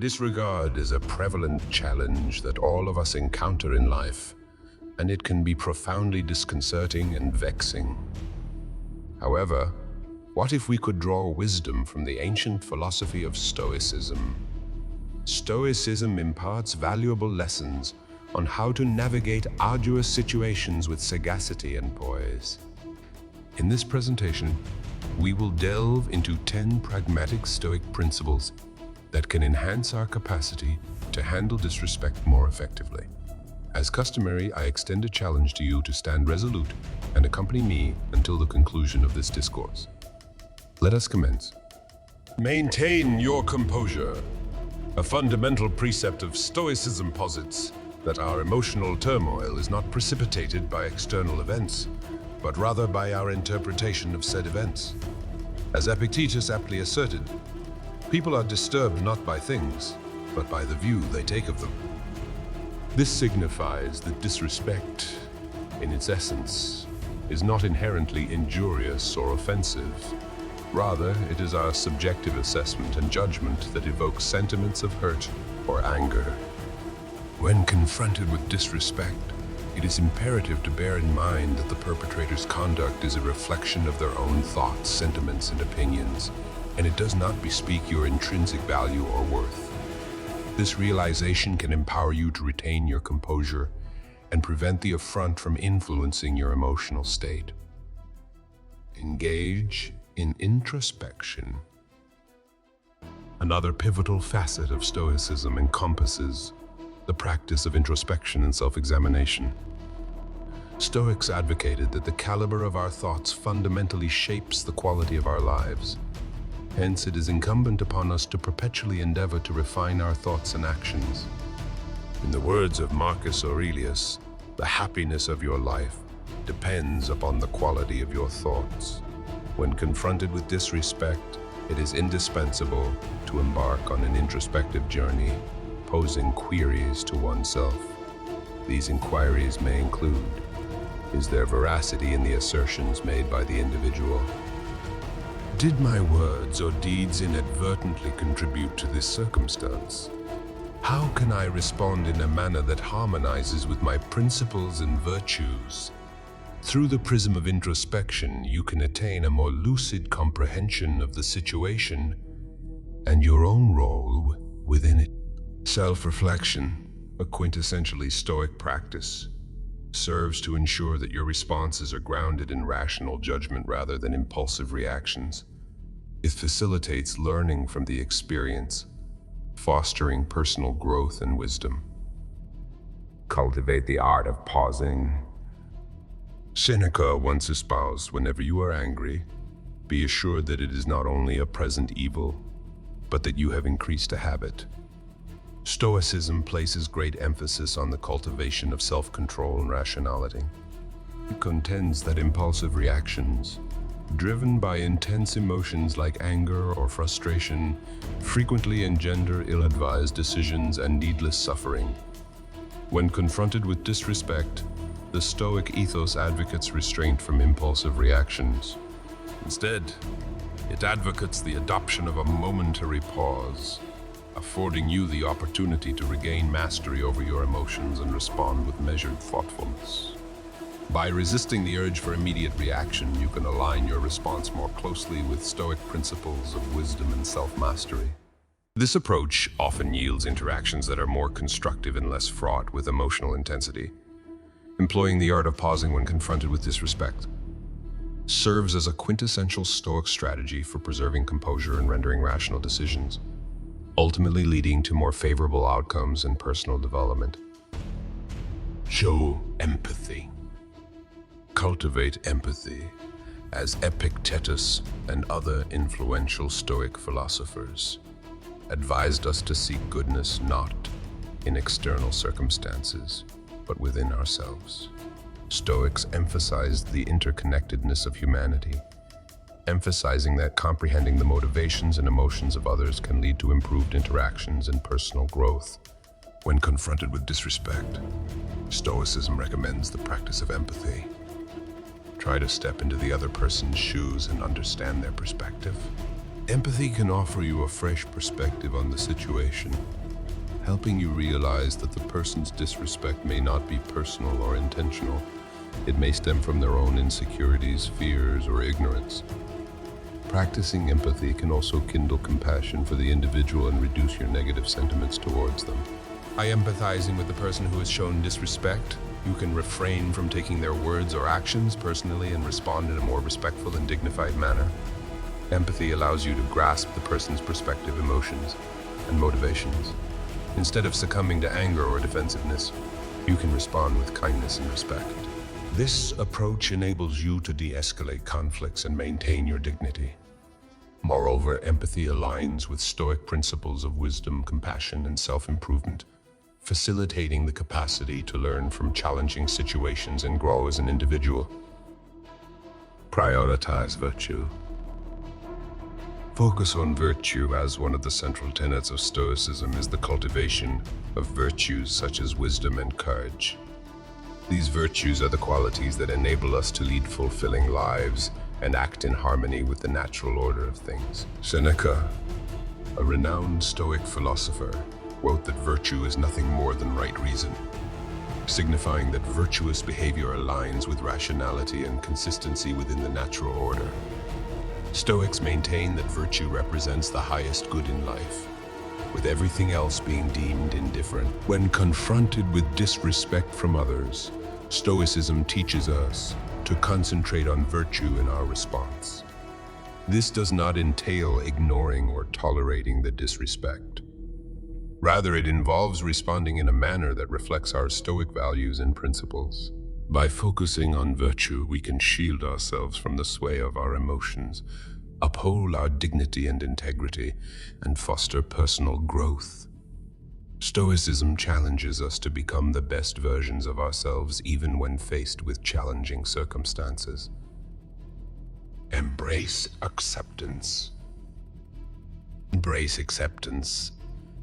Disregard is a prevalent challenge that all of us encounter in life, and it can be profoundly disconcerting and vexing. However, what if we could draw wisdom from the ancient philosophy of Stoicism? Stoicism imparts valuable lessons on how to navigate arduous situations with sagacity and poise. In this presentation, we will delve into 10 pragmatic Stoic principles that can enhance our capacity to handle disrespect more effectively. As customary, I extend a challenge to you to stand resolute and accompany me until the conclusion of this discourse. Let us commence. Maintain your composure. A fundamental precept of Stoicism posits that our emotional turmoil is not precipitated by external events, but rather by our interpretation of said events. As Epictetus aptly asserted, people are disturbed not by things, but by the view they take of them. This signifies that disrespect, in its essence, is not inherently injurious or offensive. Rather, it is our subjective assessment and judgment that evokes sentiments of hurt or anger. When confronted with disrespect, it is imperative to bear in mind that the perpetrator's conduct is a reflection of their own thoughts, sentiments, and opinions, and it does not bespeak your intrinsic value or worth. This realization can empower you to retain your composure and prevent the affront from influencing your emotional state. Engage in introspection. Another pivotal facet of Stoicism encompasses the practice of introspection and self-examination. Stoics advocated that the caliber of our thoughts fundamentally shapes the quality of our lives. Hence, it is incumbent upon us to perpetually endeavor to refine our thoughts and actions. In the words of Marcus Aurelius, the happiness of your life depends upon the quality of your thoughts. When confronted with disrespect, it is indispensable to embark on an introspective journey, posing queries to oneself. These inquiries may include: is there veracity in the assertions made by the individual? Did my words or deeds inadvertently contribute to this circumstance? How can I respond in a manner that harmonizes with my principles and virtues? Through the prism of introspection, you can attain a more lucid comprehension of the situation and your own role within it. Self-reflection, a quintessentially Stoic practice, serves to ensure that your responses are grounded in rational judgment rather than impulsive reactions. It facilitates learning from the experience, fostering personal growth and wisdom. Cultivate the art of pausing. Seneca once espoused, whenever you are angry, be assured that it is not only a present evil, but that you have increased a habit. Stoicism places great emphasis on the cultivation of self-control and rationality. It contends that impulsive reactions, driven by intense emotions like anger or frustration, frequently engender ill-advised decisions and needless suffering. When confronted with disrespect, the Stoic ethos advocates restraint from impulsive reactions. Instead, it advocates the adoption of a momentary pause, affording you the opportunity to regain mastery over your emotions and respond with measured thoughtfulness. By resisting the urge for immediate reaction, you can align your response more closely with Stoic principles of wisdom and self-mastery. This approach often yields interactions that are more constructive and less fraught with emotional intensity. Employing the art of pausing when confronted with disrespect serves as a quintessential Stoic strategy for preserving composure and rendering rational decisions, ultimately leading to more favorable outcomes and personal development. Show empathy. Cultivate empathy, as Epictetus and other influential Stoic philosophers advised us to seek goodness not in external circumstances, but within ourselves. Stoics emphasized the interconnectedness of humanity, emphasizing that comprehending the motivations and emotions of others can lead to improved interactions and personal growth. When confronted with disrespect, Stoicism recommends the practice of empathy. Try to step into the other person's shoes and understand their perspective. Empathy can offer you a fresh perspective on the situation, helping you realize that the person's disrespect may not be personal or intentional. It may stem from their own insecurities, fears, or ignorance. Practicing empathy can also kindle compassion for the individual and reduce your negative sentiments towards them. By empathizing with the person who has shown disrespect, you can refrain from taking their words or actions personally and respond in a more respectful and dignified manner. Empathy allows you to grasp the person's perspective, emotions, and motivations. Instead of succumbing to anger or defensiveness, you can respond with kindness and respect. This approach enables you to de-escalate conflicts and maintain your dignity. Moreover, empathy aligns with Stoic principles of wisdom, compassion, and self-improvement, facilitating the capacity to learn from challenging situations and grow as an individual. Prioritize virtue. Focus on virtue as one of the central tenets of Stoicism is the cultivation of virtues such as wisdom and courage. These virtues are the qualities that enable us to lead fulfilling lives and act in harmony with the natural order of things. Seneca, a renowned Stoic philosopher, wrote that virtue is nothing more than right reason, signifying that virtuous behavior aligns with rationality and consistency within the natural order. Stoics maintain that virtue represents the highest good in life, with everything else being deemed indifferent. When confronted with disrespect from others, Stoicism teaches us to concentrate on virtue in our response. This does not entail ignoring or tolerating the disrespect. Rather, it involves responding in a manner that reflects our Stoic values and principles. By focusing on virtue, we can shield ourselves from the sway of our emotions, uphold our dignity and integrity, and foster personal growth. Stoicism challenges us to become the best versions of ourselves even when faced with challenging circumstances. Embrace acceptance. Embrace acceptance.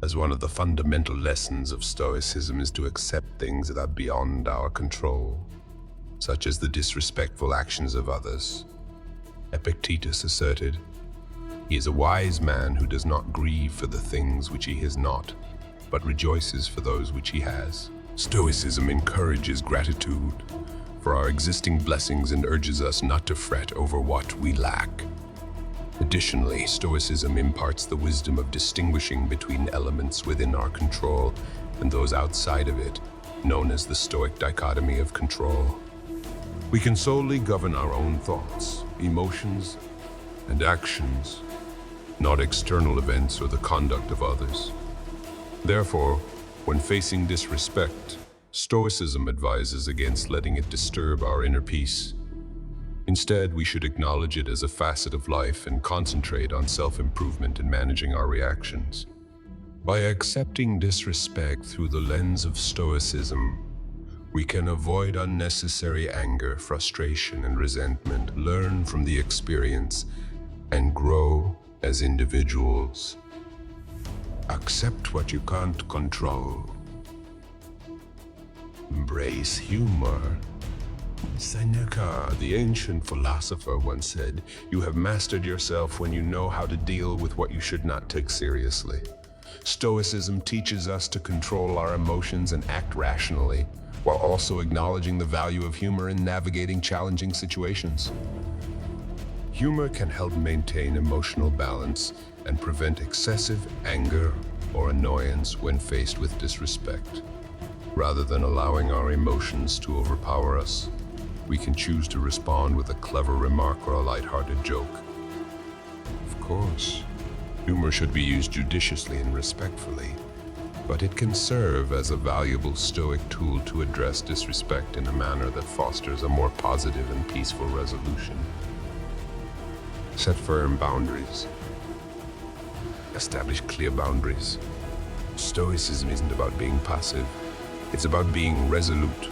As one of the fundamental lessons of Stoicism is to accept things that are beyond our control, such as the disrespectful actions of others. Epictetus asserted, "He is a wise man who does not grieve for the things which he has not, but rejoices for those which he has." Stoicism encourages gratitude for our existing blessings and urges us not to fret over what we lack. Additionally, Stoicism imparts the wisdom of distinguishing between elements within our control and those outside of it, known as the Stoic dichotomy of control. We can solely govern our own thoughts, emotions, and actions, not external events or the conduct of others. Therefore, when facing disrespect, Stoicism advises against letting it disturb our inner peace. Instead, we should acknowledge it as a facet of life and concentrate on self-improvement and managing our reactions. By accepting disrespect through the lens of Stoicism, we can avoid unnecessary anger, frustration, and resentment, learn from the experience, and grow as individuals. Accept what you can't control. Embrace humor. Seneca, the ancient philosopher, once said, "You have mastered yourself when you know how to deal with what you should not take seriously." Stoicism teaches us to control our emotions and act rationally, while also acknowledging the value of humor in navigating challenging situations. Humor can help maintain emotional balance and prevent excessive anger or annoyance when faced with disrespect. Rather than allowing our emotions to overpower us, we can choose to respond with a clever remark or a lighthearted joke. Of course, humor should be used judiciously and respectfully, but it can serve as a valuable Stoic tool to address disrespect in a manner that fosters a more positive and peaceful resolution. Set firm boundaries. Establish clear boundaries. Stoicism isn't about being passive, it's about being resolute,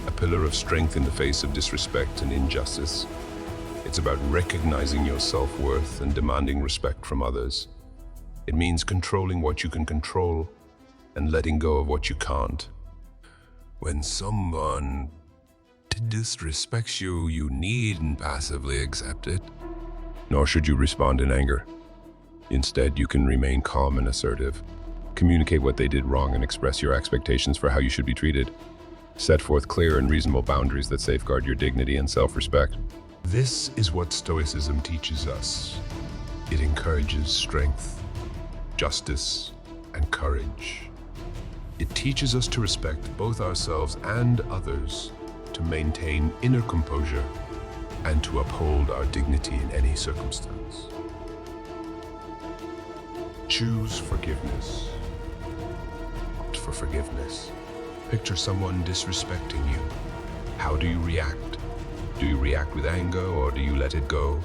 a pillar of strength in the face of disrespect and injustice. It's about recognizing your self-worth and demanding respect from others. It means controlling what you can control and letting go of what you can't. When someone disrespects you, you needn't passively accept it. nor should you respond in anger. Instead, you can remain calm and assertive. Communicate what they did wrong and express your expectations for how you should be treated. Set forth clear and reasonable boundaries that safeguard your dignity and self-respect. This is what Stoicism teaches us. It encourages strength, justice, and courage. It teaches us to respect both ourselves and others, to maintain inner composure, and to uphold our dignity in any circumstance. Choose forgiveness. Opt for forgiveness. Picture someone disrespecting you. How do you react? Do you react with anger or do you let it go?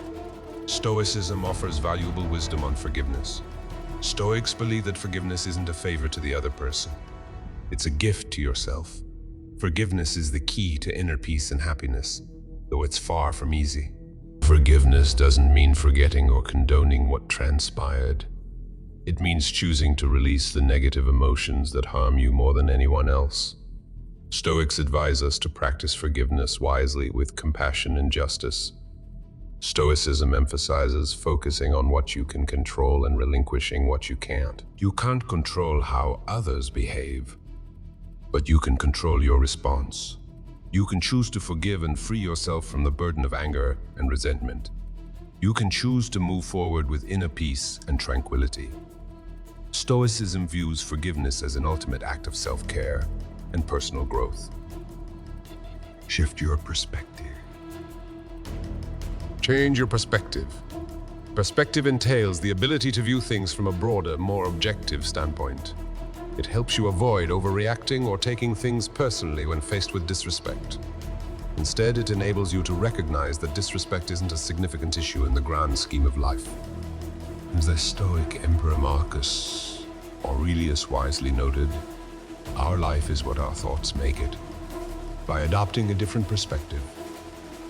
Stoicism offers valuable wisdom on forgiveness. Stoics believe that forgiveness isn't a favor to the other person. It's a gift to yourself. Forgiveness is the key to inner peace and happiness, though it's far from easy. Forgiveness doesn't mean forgetting or condoning what transpired. It means choosing to release the negative emotions that harm you more than anyone else. Stoics advise us to practice forgiveness wisely with compassion and justice. Stoicism emphasizes focusing on what you can control and relinquishing what you can't. You can't control how others behave, but you can control your response. You can choose to forgive and free yourself from the burden of anger and resentment. You can choose to move forward with inner peace and tranquility. Stoicism views forgiveness as an ultimate act of self-care and personal growth. Shift your perspective. Change your perspective. Perspective entails the ability to view things from a broader, more objective standpoint. It helps you avoid overreacting or taking things personally when faced with disrespect. Instead, it enables you to recognize that disrespect isn't a significant issue in the grand scheme of life. As the Stoic Emperor Marcus Aurelius wisely noted, our life is what our thoughts make it. By adopting a different perspective,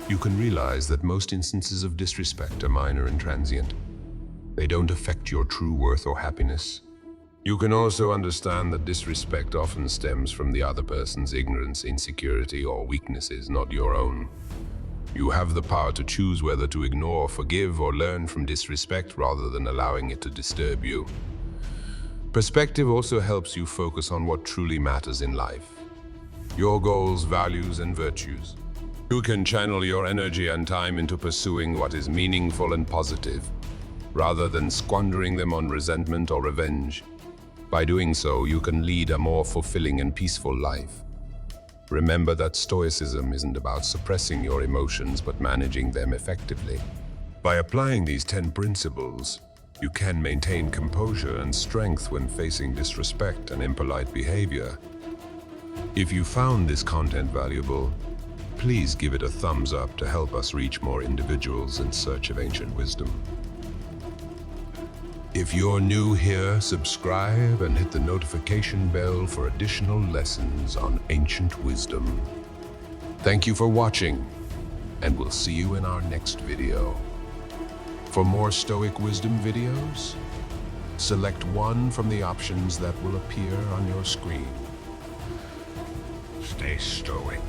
you can realize that most instances of disrespect are minor and transient. They don't affect your true worth or happiness. You can also understand that disrespect often stems from the other person's ignorance, insecurity, or weaknesses, not your own. You have the power to choose whether to ignore, forgive, or learn from disrespect rather than allowing it to disturb you. Perspective also helps you focus on what truly matters in life: your goals, values, and virtues. You can channel your energy and time into pursuing what is meaningful and positive, rather than squandering them on resentment or revenge. By doing so, you can lead a more fulfilling and peaceful life. Remember that Stoicism isn't about suppressing your emotions, but managing them effectively. By applying these 10 principles, you can maintain composure and strength when facing disrespect and impolite behavior. If you found this content valuable, please give it a thumbs up to help us reach more individuals in search of ancient wisdom. If you're new here, subscribe and hit the notification bell for additional lessons on ancient wisdom. Thank you for watching, and we'll see you in our next video. For more Stoic wisdom videos, select one from the options that will appear on your screen. Stay stoic.